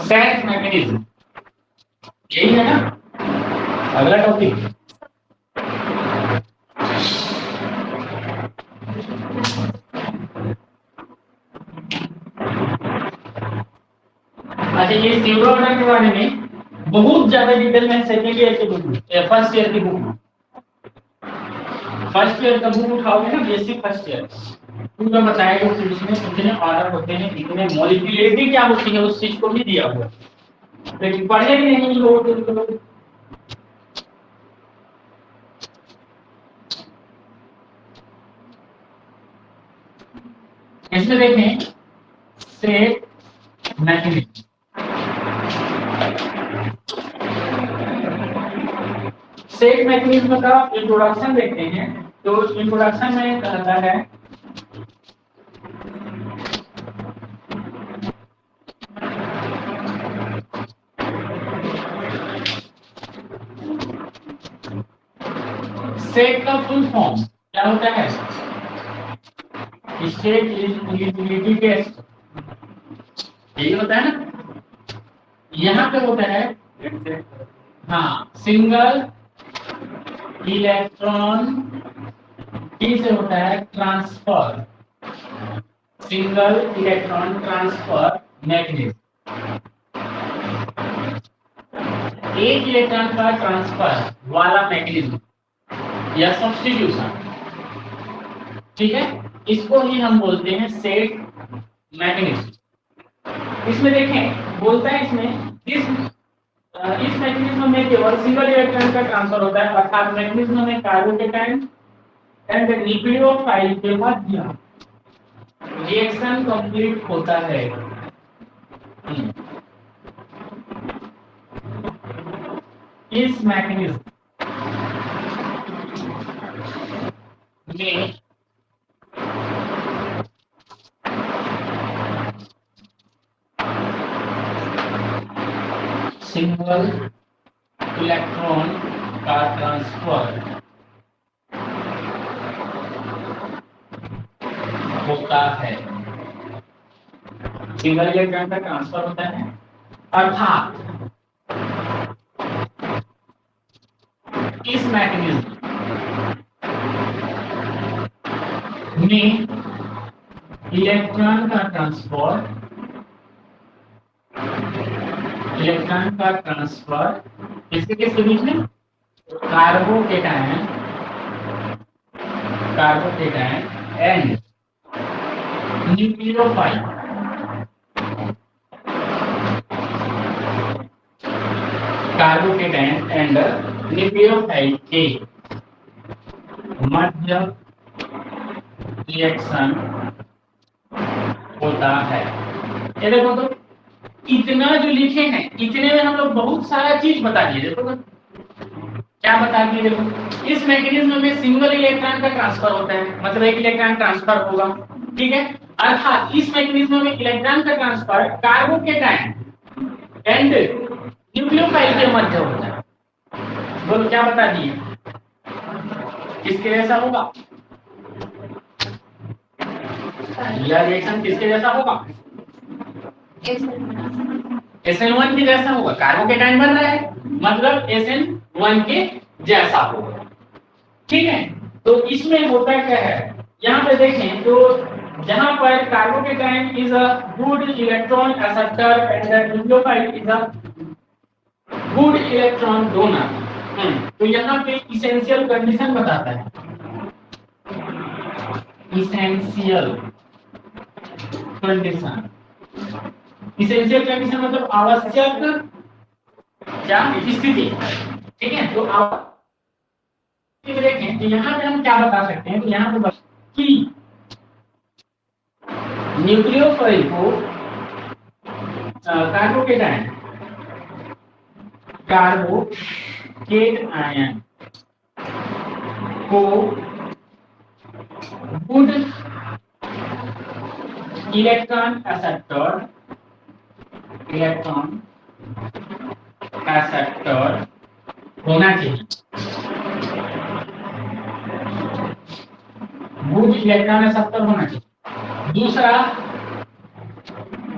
Set mechanism, यही है ना अगला टॉपिक। अच्छा, ये सीरो ऑर्डर के बारे में बहुत ज्यादा डिटेल में सेकंड ईयर के बुक में, फर्स्ट ईयर की बुक में, फर्स्ट ईयर का बुक उठाओगे ना, बेसिक फर्स्ट ईयर पूरा बताएगा कि इसमें कितने ऑर्डर होते हैं, कितने मॉलिक्यूलरिटी क्या होती है, उस चीज को भी दिया हुआ है, लेकिन पढ़े भी नहीं लोग। इसमें देखें सेट मैकेनिज्म, सेट मैकेनिज्म का इंट्रोडक्शन देखते हैं। तो इंट्रोडक्शन में कहता है सेट का फुल फॉर्म क्या होता है, स्टेट इलिजिबिलिटी टेस्ट, यही होता है ना। यहाँ पे होता है हाँ सिंगल इलेक्ट्रॉन, टी से होता है transfer, single electron transfer mechanism, एक इलेक्ट्रॉन का ट्रांसफर वाला मैकेनिज्म या सब्स्टिट्यूशन, ठीक है, इसको ही हम बोलते हैं सेट मैकेनिज्म। इसमें देखें बोलता है इसमें इस मैकेनिज्म में केवल सिंगल इलेक्ट्रॉन का ट्रांसफर होता है, अर्थात मैकेनिज्म में कार्बोकेटायन एंड न्यूक्लियोफाइल के मध्य रिएक्शन कंप्लीट होता है। इस मैकेनिज्म में सिंगल इलेक्ट्रॉन का ट्रांसफर होता है, सिंगल इलेक्ट्रॉन का ट्रांसफर होता है, अर्थात इस मैकेनिज्म में इलेक्ट्रॉन का ट्रांसफर इसके बीच में carbocation and nucleophile, carbocation and nucleophile के मध्य रिएक्शन होता है। ये देखो तो इतना जो लिखे हैं इतने में हम लोग बहुत सारा चीज बता दिए। देखो तो क्या बता दिए, देखो इस मैकेनिज्म में सिंगल इलेक्ट्रॉन का ट्रांसफर होता है, मतलब एक इलेक्ट्रॉन ट्रांसफर होगा, ठीक है, अर्थात इस मैकेनिज्म में इलेक्ट्रॉन का ट्रांसफर कार्बोकेटायन एंड न्यूक्लियोफाइल के मध्य होता है। बोलो क्या बता दिए, किसके जैसा होगा, यह रिएक्शन किसके जैसा होगा, SN1 के जैसा होगा, कार्बोकेटायन बन रहा है मतलब SN1 के जैसा होगा, ठीक है। तो इसमें होता क्या है, यहाँ पे देखें तो जहां पर carbocation is a good electron acceptor and nucleophile is a good electron donor, तो यहाँ पे इसेंशियल कंडीशन बताता है, इसेंशियल कंडीशन, इसेंशियल कंडीशन मतलब आवश्यक क्या स्थिति, ठीक है। तो देखें तो यहाँ पे हम क्या बता सकते हैं, तो यहाँ पे कि न्यूक्लियोफाइल को कार्बोकेटायन को गुड इलेक्ट्रॉन एक्सेप्टर होना चाहिए, गुड इलेक्ट्रॉन एक्सेप्टर होना चाहिए। दूसरा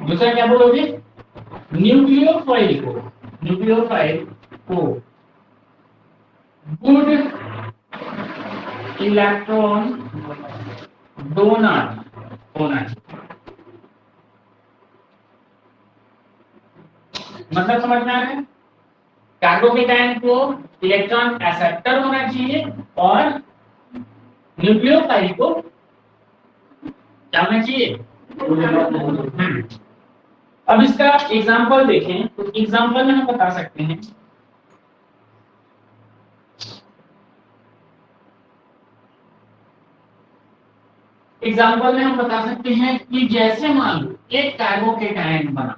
दूसरा क्या बोलोगे, न्यूक्लियोफाइल को गुड इलेक्ट्रॉन डोनर होना चाहिए। मतलब समझ में आ रहा है, कार्बोकेटाइन को इलेक्ट्रॉन एक्सेप्टर होना चाहिए और न्यूक्लियोफाइल को क्या होना चाहिए। अब इसका एग्जांपल देखें तो एग्जांपल में हम बता सकते हैं कि जैसे मान लो एक कार्बोकेटाइन बना,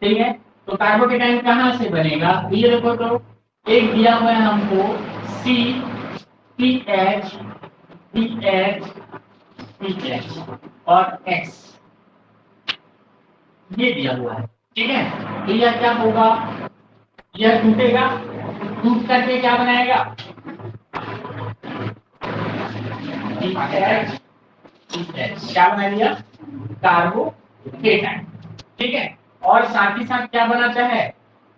ठीक है, तो कार्बोकेटाइन कहां से बनेगा, ये देखो तो एक दिया हुआ है हमको C PH PH PH और X, ये दिया हुआ है, ठीक है। तो यह क्या होगा, यह टूटेगा, टूट करके क्या बनाएगा, PH PH क्या बना दिया, कार्बोकेटाइन, ठीक है। और साथ ही साथ क्या बनाता है,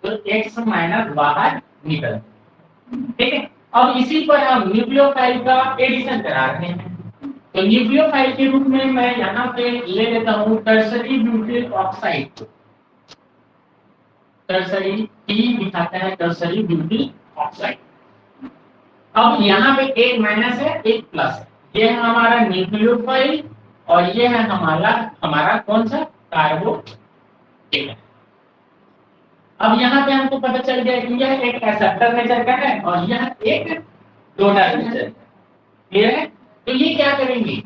तो X माइनस बाहर निकल, ठीक है। अब इसी पर हम न्यूक्लियोफाइल का एडिशन करा रहे हैं, तो न्यूक्लियोफाइल के रूप में मैं यहाँ पे ले लेता हूँ tertiary butyl oxide, tertiary T दिखाता है टर्सरी ब्यूटिल ऑक्साइड। अब यहाँ पे एक माइनस है एक प्लस है, ये है हमारा न्यूक्लियोफाइल और ये है हमारा कौन सा, कार्बोकेटाइन। अब यहाँ पे हमको पता चल गया कि यह एक एक्सेप्टर नेचर का है और यह एक डोनर नेचर का, क्लियर है। तो ये क्या करेंगे,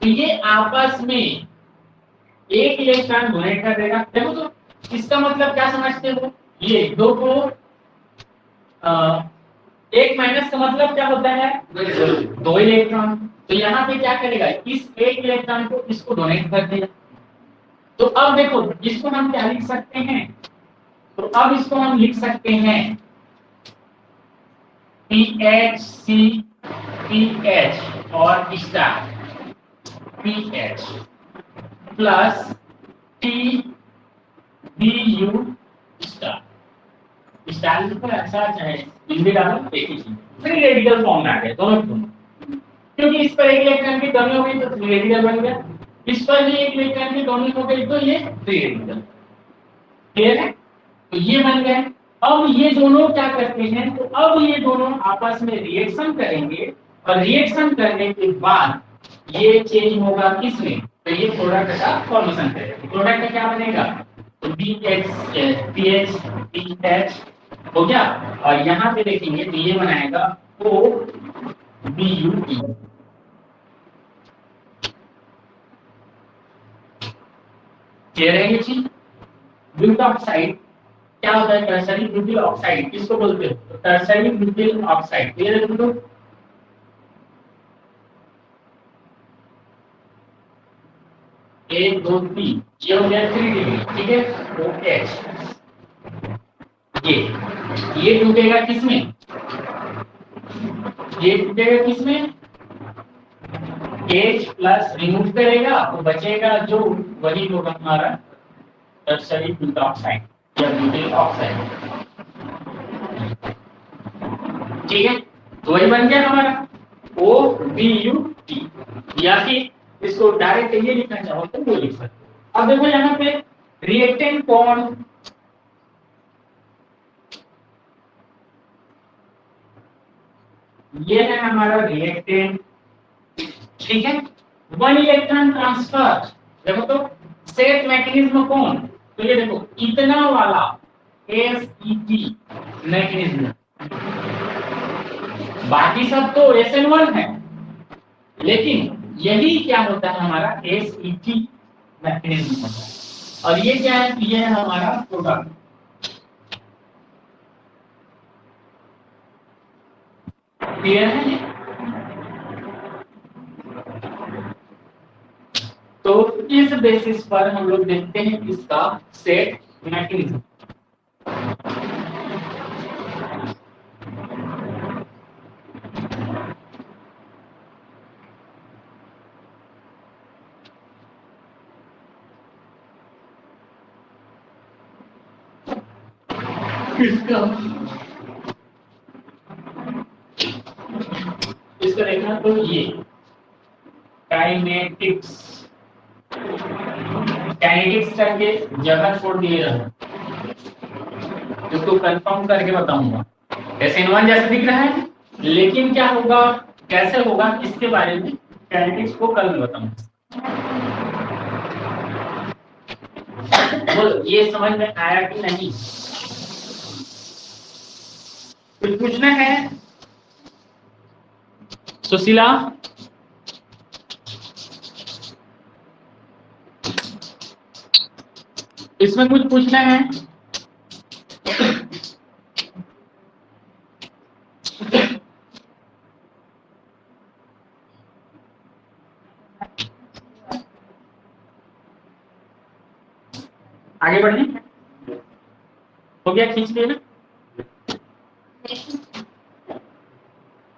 तो ये आपस में एक इलेक्ट्रॉन डोनेट कर देगा। देखो तो इसका मतलब क्या समझते हो, ये दो को एक माइनस का मतलब क्या होता है, दो इलेक्ट्रॉन। तो यहाँ पे क्या करेगा, इस एक इलेक्ट्रॉन को इसको डोनेट कर देगा। तो अब देखो इसको हम क्या लिख सकते हैं, तो अब इसको हम लिख सकते हैं PHC PH और star PH plus TBU star, star लिखो ऐसा चाहे हिंदी डालो एक ही चीज, फ्री रेडिकल फॉर्म में आ गए दोनों, क्योंकि इस पर एक इलेक्ट्रॉन की कमी हो गई तो फ्री रेडिकल बन गया, इस पर भी एक इलेक्ट्रॉन की कमी हो गई तो ये फ्री रेडिकल, क्लियर है। तो ये बन गए। अब ये दोनों क्या करते हैं, तो अब ये दोनों आपस में रिएक्शन करेंगे और रिएक्शन करने के बाद ये चेंज होगा किसमें, तो ये प्रोडक्ट का फॉर्मेशन करेगा। प्रोडक्ट का क्या बनेगा, तो PH हो गया, और यहाँ पे देखेंगे तो ये बनाएगा OBUT, क्लियर है ये चीज। ब्यूट ऑक्साइड क्या होता है, टर्सरी ब्यूटिल ऑक्साइड किसको बोलते हो, तो टर्सरी ब्यूटिल ऑक्साइड, क्लियर है दोस्तों। एक दो तीन, ये हो गया 3 डिग्री, ठीक है। OH ये टूटेगा किसमें, ये टूटेगा किसमें, H प्लस रिमूव करेगा तो बचेगा जो, वही होगा हमारा टर्सरी ब्यूटिल ऑक्साइड या ब्यूटिल ऑक्साइड, ठीक है। तो वही बन गया हमारा OBUT, या फिर इसको डायरेक्ट ये लिखना चाहो तो वो लिख सकते हो। अब देखो यहाँ पे रिएक्टेंट कौन, ये है हमारा रिएक्टेंट, ठीक है। वन इलेक्ट्रॉन ट्रांसफर, देखो तो सेट मैकेनिज्म कौन, तो ये देखो इतना वाला SET मैकेनिज्म, बाकी सब तो SN1 है, लेकिन यही क्या होता है हमारा SET मैकेनिज्म होता है। और ये क्या है, ये है हमारा प्रोडक्ट, क्लियर है। तो इस बेसिस पर हम लोग देखते हैं इसका सेट मैकेनिज्म। इसका देखना तो ये काइनेटिक्स करके जगह छोड़ दिए रहा, इसको कंफर्म करके बताऊंगा। SN1 जैसे दिख रहा है, लेकिन क्या होगा, कैसे होगा, इसके बारे में काइनेटिक्स को कल मैं बताऊंगा। बोलो ये समझ में आया कि नहीं? कुछ पूछना है सुशीला? इसमें कुछ पूछना है? आगे बढ़े, हो गया, खींच लिया ना?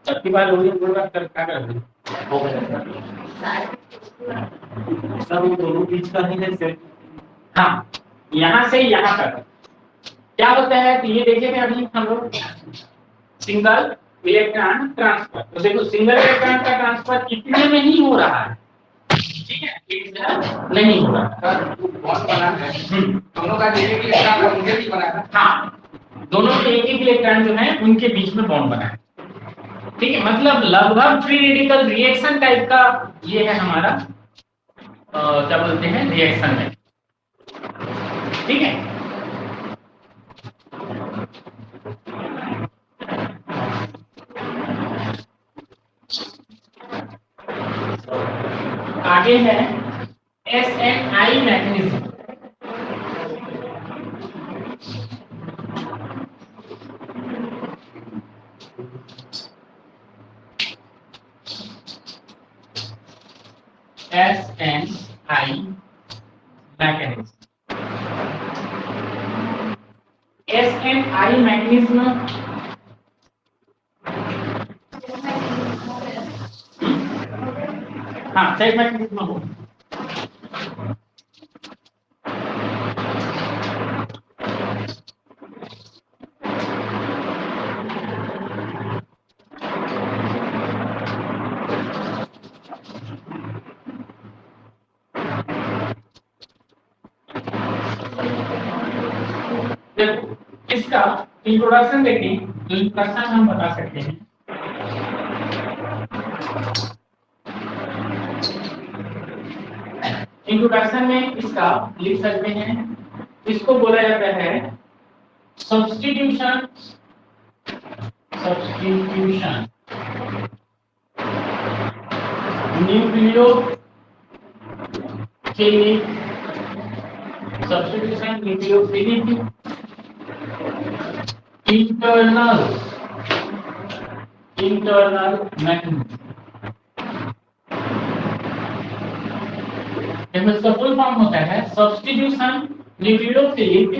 सबकी बात हो गई, कोई बात कर क्या कर सब दोनों बीच का ही है सिर्फ। हाँ, यहाँ से यहाँ तक क्या होता है कि ये देखेंगे अभी हम लोग सिंगल इलेक्ट्रॉन ट्रांसफर। तो देखो सिंगल इलेक्ट्रॉन का ट्रांसफर कितने में ही हो रहा है, ठीक है, नहीं हो रहा। दोनों का एक इलेक्ट्रॉन बना है। हाँ, दोनों के एक इलेक्ट्रॉन जो है उनके बीच में बॉन्ड बना है, ठीक है। मतलब लगभग फ्री रेडिकल रिएक्शन टाइप का ये है हमारा क्या बोलते हैं रिएक्शन है, ठीक है। आगे है SNI mechanism. SNI mechanism, SNI mechanism हाँ सेट मैकेनिज्म हो। इसका इंट्रोडक्शन देखें तो इंट्रोडक्शन हम बता सकते हैं। इंट्रोडक्शन में इसका लिख सकते हैं, इसको बोला जाता है substitution nucleophilic substitution nucleophilic internal mechanism. इसका फुल फॉर्म होता है सब्स्टिट्यूशन न्यूक्लियोफिलिक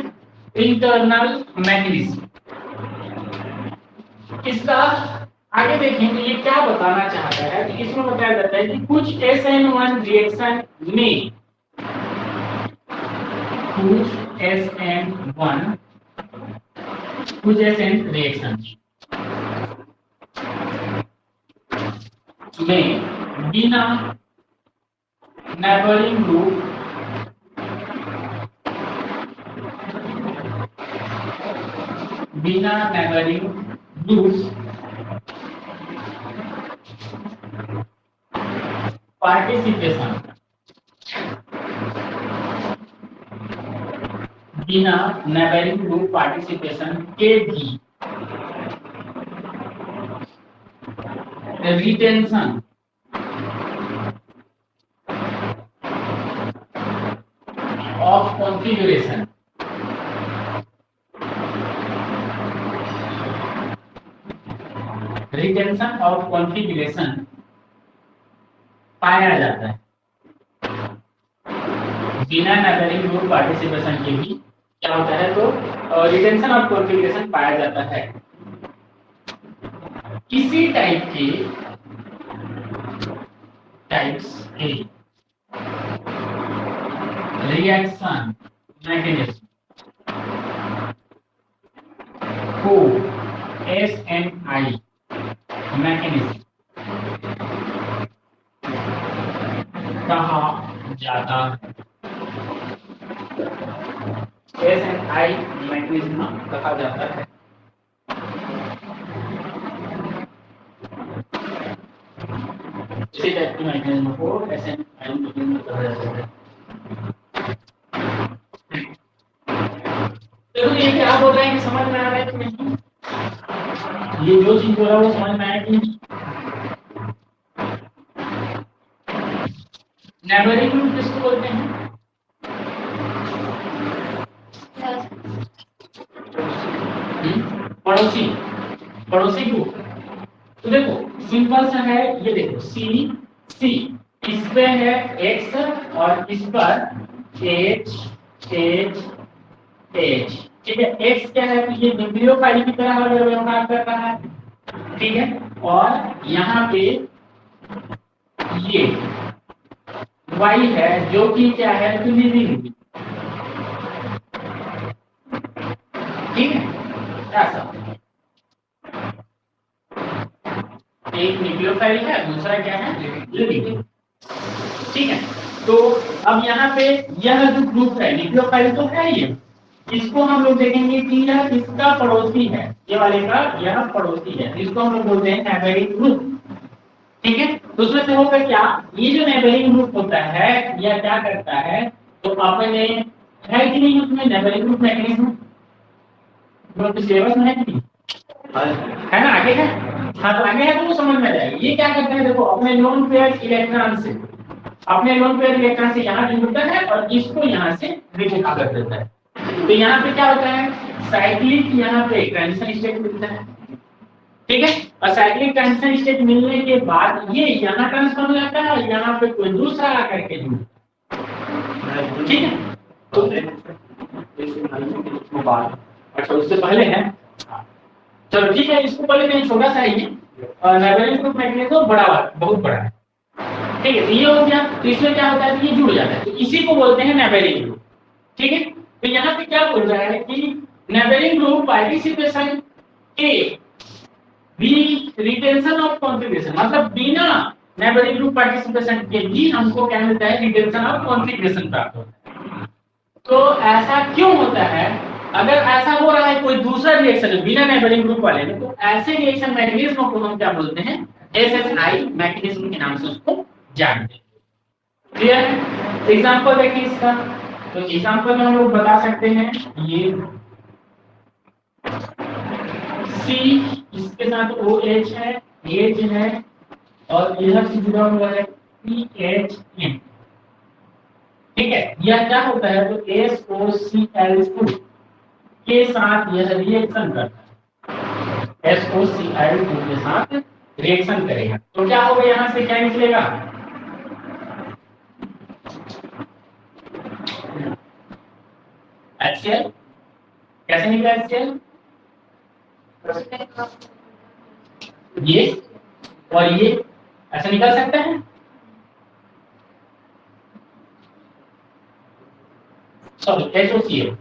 इंटरनल मैकेनिज्म। इसका आगे देखेंगे ये क्या बताना चाहता है। तो इसमें बताया जाता है कि कुछ SN1 रिएक्शन में कुछ SN रिएक्शन में बिना नेबरिंग ग्रुप पार्टिसिपेशन बिना नेबरिंग ग्रुप पार्टिसिपेशन के भी रिटेंशन ऑफ कॉन्फ़िगरेशन पाया जाता है। बिना नेबरिंग ग्रुप पार्टिसिपेशन के भी क्या होता है, तो रिटेंशन ऑफ कॉन्फ़िगरेशन पाया जाता है। किसी टाइप्स के रिएक्शन मैकेनिज्म को SNI मैकेनिज्म कहा जाता है। SNI मैकेनिज्म कहा जाता है। इसी टाइप की मैकेनिज्म को SNI मैकेनिज्म कहा जाता है। देखो ये क्या बोल रहे हैं कि समझ में आ रहा है कि नहीं? ये जो चीज बोला वो समझ में आया कि नहीं? नेबरिंग ग्रुप किसको बोलते हैं? पड़ोसी, पड़ोसी ग्रुप। तो देखो सिंपल सा है, ये देखो सी इस पे है एक्स और इस पर एच एच एच, ठीक है। एक्स क्या है, तो ये न्यूक्लियोफाइल की तरह व्यवहार कर रहा है, ठीक है। और यहाँ पे ये वाई है जो कि क्या है, तो लिविंग, ठीक है। ऐसा एक न्यूक्लियोफाइल है, दूसरा क्या है, लिविंग, ठीक है। तो अब यहाँ पे यह जो ग्रुप है, न्यूक्लियोफाइल तो है ये, इसको हम लोग देखेंगे कि यह किसका पड़ोसी है, ये वाले का यह पड़ोसी है, इसको हम लोग बोलते हैं नेबरिंग ग्रुप, ठीक है। तो उसमें से होगा क्या, ये जो नेबरिंग ग्रुप होता है यह क्या करता है, तो अपने है कि नहीं उसमें नेबरिंग ग्रुप मैकेनिज्म जो सिलेबस में है कि नहीं है ना, आगे है। हाँ तो आगे है तो वो समझ में आ जाएगा। ये क्या करता है, देखो अपने लोन पेयर इलेक्ट्रॉन से, अपने लोन पेयर इलेक्ट्रॉन से यहाँ जुड़ता है और इसको यहाँ से रिमूव कर देता है। तो यहाँ पे क्या होता है, साइक्लिक यहाँ पे ट्रांजिशन स्टेट मिलता है, ठीक है। और साइक्लिक ट्रांजिशन स्टेट मिलने के बाद ये यहाँ ट्रांसफर हो जाता है और यहाँ पे कोई दूसरा आकर के जुड़ता है, ठीक है। तो अच्छा उससे पहले है, चलो ठीक है, इसको पहले कहीं छोटा सा ही है, नेबरिंग ग्रुप मैकेनिज्म बड़ा बहुत बड़ा है, ठीक है। तो ये हो गया, तो इसमें क्या होता है, तो ये जुड़ जाता है, तो इसी को बोलते हैं नेबरिंग ग्रुप, ठीक है। तो यहाँ पे क्या बोल रहा है कि नेबरिंग ग्रुप पार्टिसिपेशन के रिटेंशन ऑफ कॉन्फ़िगरेशन, मतलब बिना नेबरिंग ग्रुप पार्टिसिपेशन के भी हमको क्या मिलता है, रिटेंशन ऑफ कॉन्फ़िगरेशन प्राप्त होता है। तो ऐसा क्यों होता है, अगर ऐसा हो रहा है कोई दूसरा रिएक्शन बिना नेबरिंग ग्रुप वाले में, तो ऐसे रिएक्शन मैकेनिज्म को हम क्या बोलते हैं, SSI मैकेनिज्म के नाम से उसको जानते हैं। क्लियर है? एग्जांपल देखिए इसका, तो एग्जांपल में हम लोग बता सकते हैं, ये C इसके साथ OH है, H है और यह से जुड़ा हुआ है CHN, ठीक है। यह क्या होता है, तो SOCl2 के साथ यह रिएक्शन करता है, SOCl2 के साथ रिएक्शन करेगा, तो क्या होगा, यहां से क्या निकलेगा, HCl। कैसे निकला HCl, ये और ये ऐसे निकल सकते हैं, सॉरी HOCl,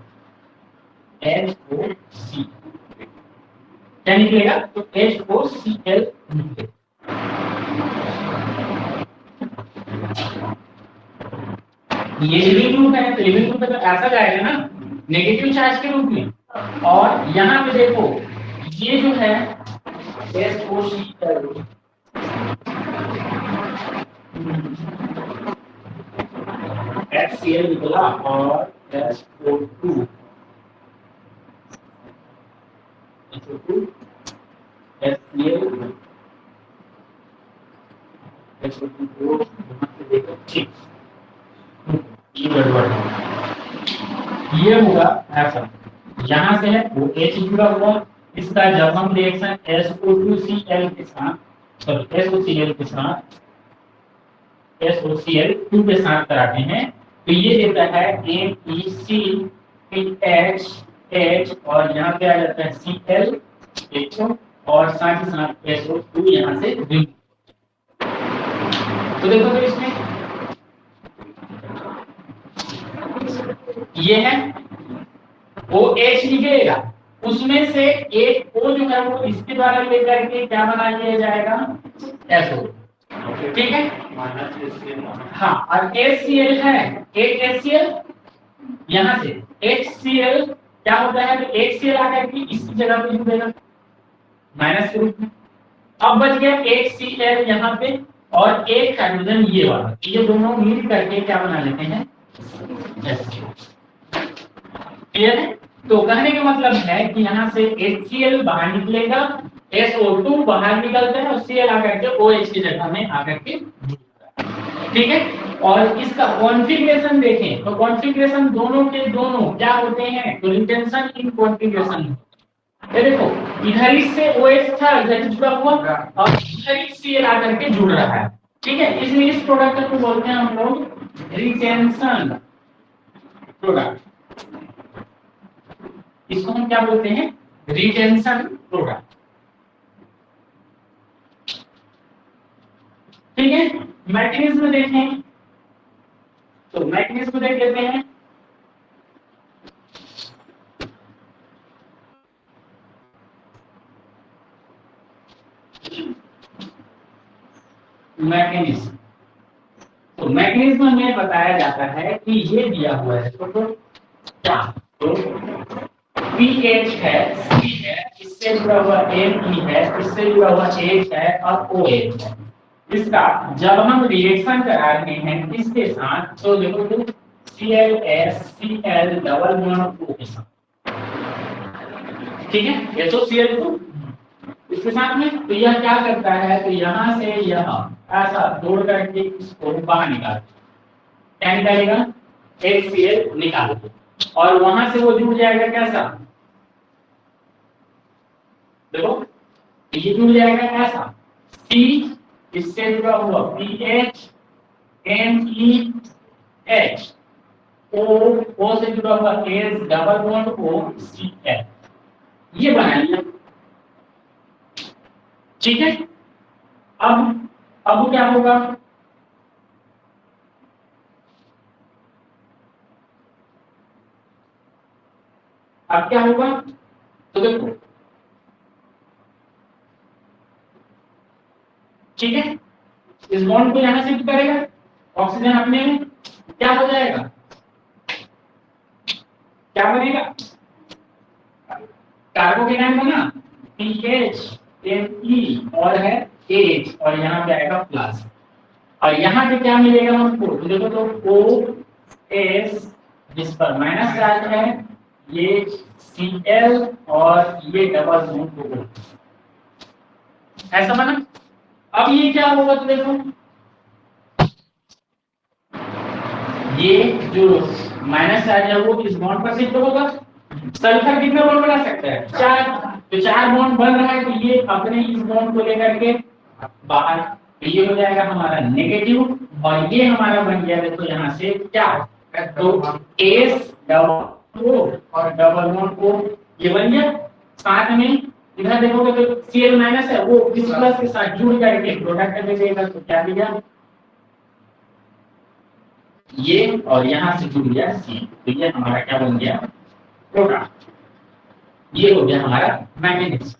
क्या निकलेगा, तो HOCl निकलेगा। ये लिविंग ग्रुप है, तो लिविंग ग्रुप में तो ऐसा जाएगा ना नेगेटिव चार्ज के रूप में, और यहाँ पे देखो ये जो है SOCl HCl निकला और SO2 ये होगा ऐसा, यहाँ से है वो H जुड़ा हुआ, इसका जब हम रिएक्शन SO2Cl के साथ, सॉरी SOCl के साथ SOCl2 के साथ कराते हैं, तो ये देता है NECH और यहाँ पे आ जाता है Cl HO और साथ ही साथ SO2 यहाँ से रिमूव। तो देखो तो इसमें ये है OH निकलेगा, उसमें से एक O जो है वो इसके द्वारा लेकर के क्या बना लिया जाएगा, SO। ठीक है, हाँ, और HCl है, एक HCl यहाँ से HCl क्या होता है, तो HCl आकर के इसी जगह पे जुड़ेगा माइनस के रूप में। अब बच गया एक Cl यहाँ पे और एक हाइड्रोजन ये वाला, ये दोनों मिल करके क्या बना लेते हैं, क्लियर है। तो कहने का मतलब है कि यहाँ से HCl बाहर निकलेगा, SO2 बाहर निकलता है और Cl आकर के OH की जगह में आकर के, ठीक है। और इसका कॉन्फ़िगरेशन देखें तो कॉन्फ़िगरेशन दोनों के दोनों क्या होते हैं, तो रिटेंशन इन कॉन्फ़िगरेशन। ये देखो इधर से OH था, इधर जुड़ा हुआ और इधर Cl आकर के जुड़ रहा है, ठीक है। इसलिए इस प्रोडक्ट को बोलते हैं हम लोग रिटेंशन प्रोडक्ट। इसको हम क्या बोलते हैं, रिटेंशन प्रोडक्ट, ठीक है। मैकेनिज्म देखें तो मैकेनिज्म देख लेते हैं। मैकेनिज्म, तो मैकेनिज्म में बताया जाता है कि ये दिया हुआ है तो क्या, तो pH है, C है, इससे जुड़ा हुआ Me है, इससे जुड़ा हुआ H है और OH है। इसका जब हम रिएक्शन करा रहे हैं इसके साथ तो देखो तो ClS डबल बॉन्ड O के साथ, ठीक है, SOCl2 इसके साथ में, तो यह क्या करता है, तो यहाँ से यह ऐसा जोड़ करके इसको बाहर निकाल, क्या निकालेगा, HCl निकाल और वहां से वो जुड़ जाएगा कैसा, देखो ये जुड़ जाएगा ऐसा, C इससे जुड़ा हुआ PH MEH O से जुड़ा हुआ H डबल बॉन्ड OCl, ये बना लिया, ठीक है। अब क्या होगा, अब क्या होगा, तो देखो ठीक है, इस बॉन्ड को यहां शिफ्ट करेगा, ऑक्सीजन अपने में क्या हो जाएगा, क्या बनेगा, कार्बोकेटाइन बना PH Me और है H और यहाँ पे आएगा प्लस, और यहाँ पे क्या मिलेगा हमको, तो देखो तो OS जिस पर माइनस चार्ज है, ये Cl और ये डबल बॉन्ड O, ऐसा बना। अब ये क्या होगा, तो देखो ये जो माइनस चार्ज है वो इस बॉन्ड पर शिफ्ट होगा, सल्फर कितना बॉन्ड बना सकता है, 4, तो 4 बॉन्ड बन रहा है, तो ये अपने इस बॉन्ड को लेकर के बाहर, तो ये हो जाएगा हमारा नेगेटिव और ये हमारा बन गया, देखो यहाँ से क्या, तो S डबल O और डबल बॉन्ड O ये बन गया। साथ में इधर देखोगे तो Cl माइनस है वो इस प्लस के साथ जुड़ करके प्रोडक्ट में देगा, तो क्या दिया ये और यहाँ से जुड़ गया C, तो ये हमारा क्या बन गया, प्रोडक्ट, ये हो गया हमारा मैग्नेटिज्म,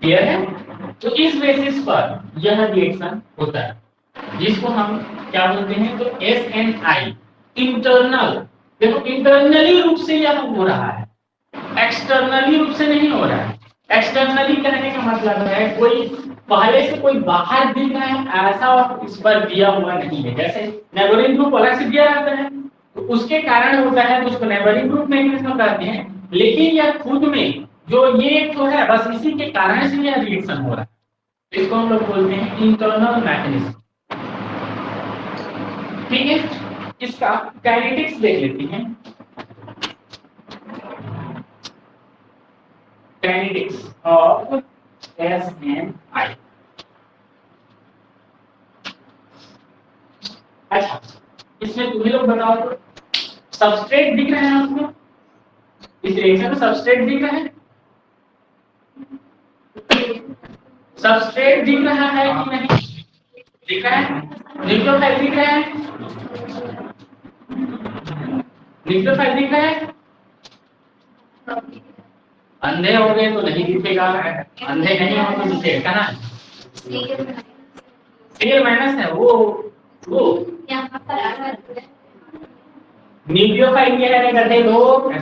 क्लियर है। तो इस बेसिस पर यह रिएक्शन होता है जिसको हम क्या बोलते हैं, तो SNI इंटरनल, देखो इंटरनली रूप से यह हो रहा है, एक्सटर्नली रूप से नहीं हो रहा है। एक्सटर्नली कहने का मतलब है कोई पहले से कोई बाहर दिख रहा है ऐसा और इस पर दिया हुआ नहीं है, जैसे नेबरिंग ग्रुप अलग से दिया रहता है तो उसके कारण होता है, तो उसको नेबरिंग ग्रुप मैकेनिज्म कहते हैं, लेकिन यह खुद में जो ये तो है बस इसी के कारण से यह रिएक्शन हो रहा है, इसको हम लोग बोलते हैं इंटरनल मैकेनिज्म, ठीक है। इसका काइनेटिक्स देख लेते हैं, काइनेटिक्स ऑफ SNI। अच्छा इसमें तुम्हें लोग बताओ तो सबस्ट्रेट दिख रहे हैं आपको, इस रिएक्शन में सबस्ट्रेट दिख रहा है, सबस्ट्रेट दिख रहा है कि नहीं, दिख रहा है, न्यूक्लियोफाइल दिख रहा है, न्यूक्लियोफाइल दिख रहा है, अंधे हो गए तो नहीं दिखेगा, अंधे नहीं हो तो दिखेगा ना। सीएल माइनस है वो न्यूक्लियोफाइल ये है गधे लोग,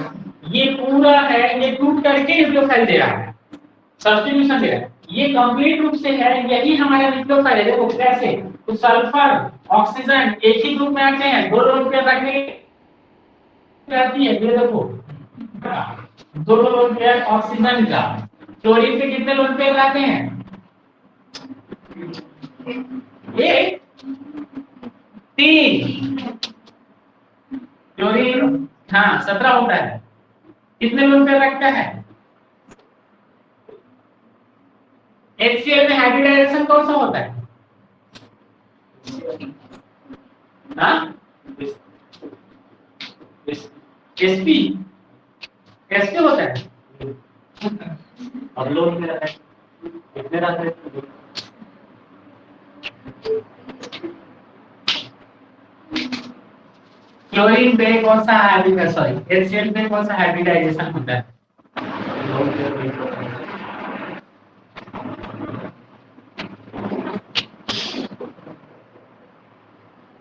ये पूरा है, ये टूट करके न्यूक्लियोफाइल दे रहा है, सब्स्टिट्यूशन दे रहा है, ये कंप्लीट रूप से है, यही हमारा न्यूक्लियोफाइल है। देखो कैसे, तो सल्फर ऑक्सीजन एक ही ग्रुप में आते हैं, दो लोग पे रखने आती है, ये देखो दो लोग पे ऑक्सीजन का, क्लोरीन पे कितने लोग पे आते हैं, एक 3, क्लोरीन हाँ 17 होता है, कितने लोग पे रखता है। HCl में हाइब्रिडाइजेशन कौन सा होता है, हाँ sp कैसे होता है, अब लोग में रहता है, कितने रहते हैं, क्लोरीन पे कौन सा हाइब्रिड, सॉरी HCl पे कौन सा हाइब्रिडाइजेशन होता है,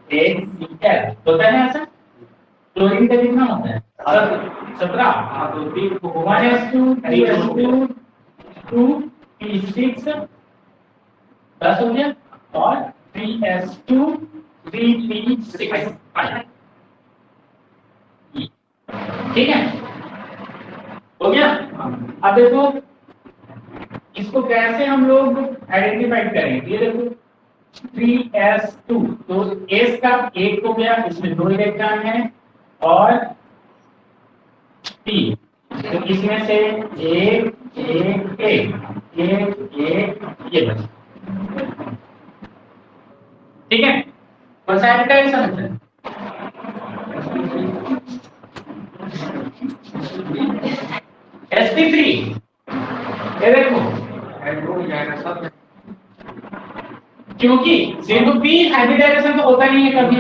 HCl होता है ऐसा, क्लोरीन का कितना होता है 17, तो 1s2 3s2 2p6 10 हो गया, और 3s2 3p6 ठीक है, हो गया। अब देखो इसको कैसे हम लोग आइडेंटिफाई करेंगे, ये देखो 3s2, तो s का एक हो गया, इसमें 2 इलेक्ट्रॉन है, और p तो इसमें से एक एक एक एक एक ये बचा, ठीक है, कौन सा हाइब्रिडाइजेशन होता है, sp3, ये देखो क्योंकि Z2p हाइब्रिडाइजेशन तो होता नहीं है कभी,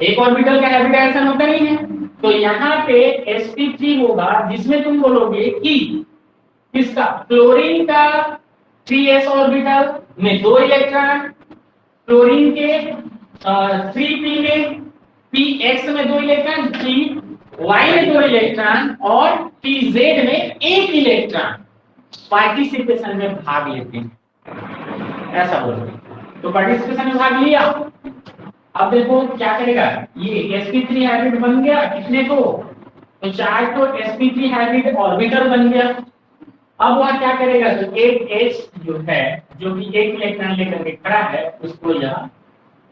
एक ऑर्बिटल का हाइब्रिडाइजेशन होता नहीं है, तो यहाँ पे sp3 होगा, जिसमें तुम बोलोगे कि किसका, क्लोरीन का 3s ऑर्बिटल में 2 इलेक्ट्रॉन, क्लोरीन के 3p में px में 2 इलेक्ट्रॉन, py में 2 इलेक्ट्रॉन, और pz में 1 इलेक्ट्रॉन पार्टिसिपेशन में भाग लेते हैं, ऐसा बोलते। तो पार्टिसिपेशन में भाग लिया, अब देखो क्या करेगा, ये sp3 हाइब्रिड बन गया, कितने को, तो 4 तो sp3 हाइब्रिड ऑर्बिटल बन गया। अब वह क्या करेगा, तो एक H जो है, जो कि 1 इलेक्ट्रॉन लेकर के खड़ा है, उसको यह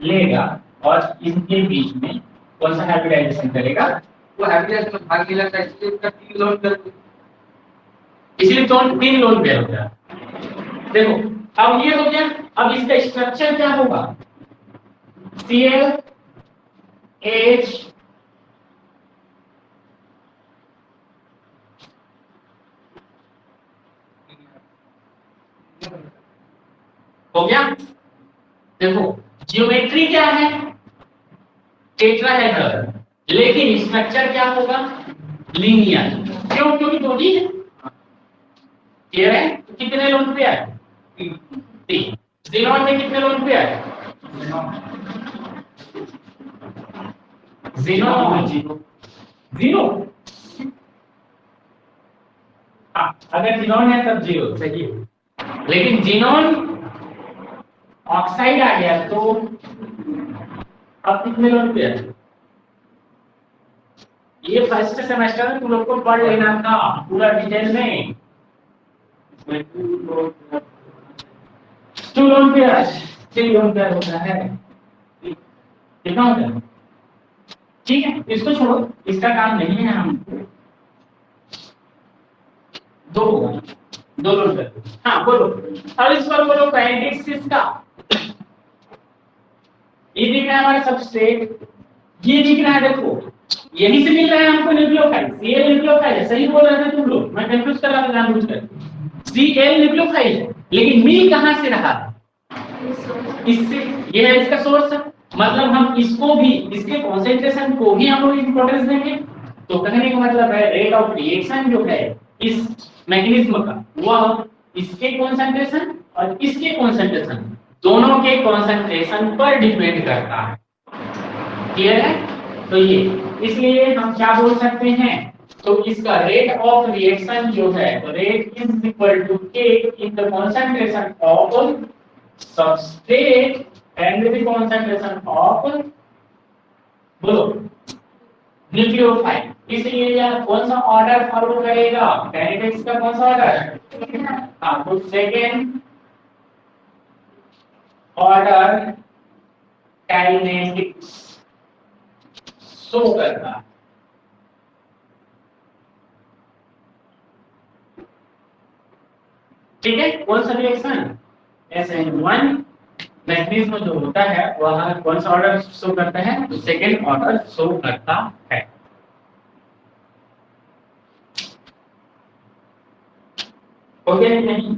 लेगा और इनके बीच में कौन सा हाइब्रिडाइजेशन करेगा, वो हाइब्रिडाइजेशन में भाग लेगा, इसलिए इसका 3 लोन पेयर, इसलिए तो 3 लोन पेयर होता है। देखो अब ये हो गया, अब इसका स्ट्रक्चर क्या होगा, Cl H हो गया। देखो ज्योमेट्री क्या है, टेट्राहेड्रल, लेकिन स्ट्रक्चर क्या होगा, लीनियर, क्यों, क्योंकि दो ही है, क्लियर है, तो कितने लोन पे आए, 3, ज़ीनॉन में कितने लोन पे आए, ज़ीनॉन 0, अगर ज़ीनॉन है तब 0 सही है, लेकिन ज़ीनॉन ऑक्साइड आ गया तो अब कितने लोन पे है, ये फर्स्ट सेमेस्टर में तुम लोग को पढ़ लेना था पूरा डिटेल में, 2 लोन पे 3 लोन पे होता है, कितना होता है, ठीक है, इसको छोड़ो, इसका काम नहीं है हमको, 2 होगा, 2 लोन पे, हाँ बोलो, अब इस पर बोलो काइनेटिक्स का, ये दिख रहा है हमारा सबस्ट्रेट, ये दिख रहा है, देखो यही से मिल रहा है हमको न्यूक्लियोफाइल, Cl न्यूक्लियोफाइल है, सही बोल रहे थे तुम लोग, मैं कंफ्यूज कर रहा था जानबूझकर, Cl न्यूक्लियोफाइल है, लेकिन मिल कहां से रहा, इससे, ये है इसका सोर्स, मतलब हम इसको भी, इसके कॉन्सेंट्रेशन को भी हम लोग इंपॉर्टेंस देंगे, तो कहने का मतलब है रेट ऑफ रिएक्शन जो है इस मैकेनिज्म का वह इसके कॉन्सेंट्रेशन और इसके कॉन्सेंट्रेशन दोनों के कॉन्सेंट्रेशन पर डिपेंड करता है। क्लियर है? तो ये इसलिए हम क्या बोल सकते हैं, तो इसका रेट ऑफ रिएक्शन जो है रेट इज इक्वल टू के in the concentration of substrate and the concentration of बोलो न्यूक्लियोफाइल। इसलिए यह कौन सा ऑर्डर फॉलो करेगा, काइनेटिक्स का कौन सा ऑर्डर? हाँ, तो सेकेंड ऑर्डर काइनेटिक्स शो करता है। ठीक है, कौन सा रिएक्शन SN1 मैकेनिज्म जो होता है वह कौन सा ऑर्डर शो करता है, तो सेकेंड ऑर्डर शो करता है। ओके नहीं?